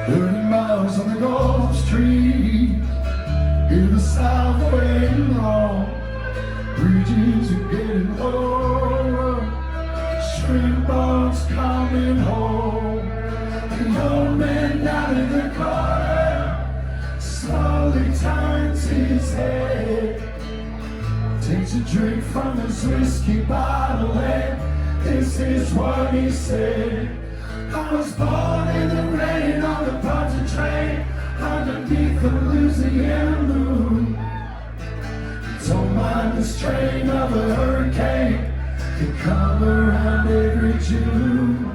30 miles on the Gulf Street, hear the South waiting on. Bridges are getting lower, string boats coming home. The old man down in the corner slowly turns his head, takes a drink from his whiskey bottle, and this is what he said. I was born in the rain on the Ponton train, underneath the Louisiana moon. Don't mind the strain of a hurricane, they come around every June.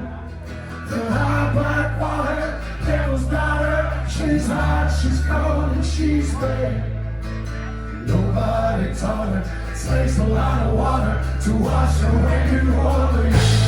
The high black water, devil's daughter, she's hot, she's cold, and she's bad. Nobody taught her, it takes a lot of water to wash away New Orleans.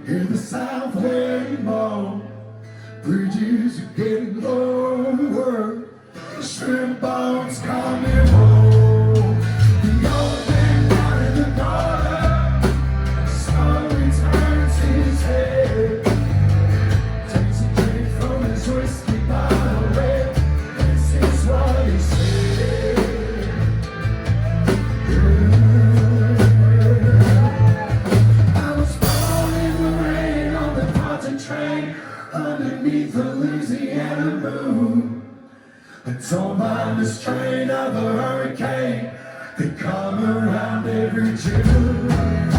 Hear the South wind blow, bridges are getting lower, shrimp boats coming home. The old man down in the corner slowly turns his head, takes a drink from his whiskey bottle, and this is what he said. Train underneath the Louisiana moon. I don't mind the strain of a hurricane, they come around every June.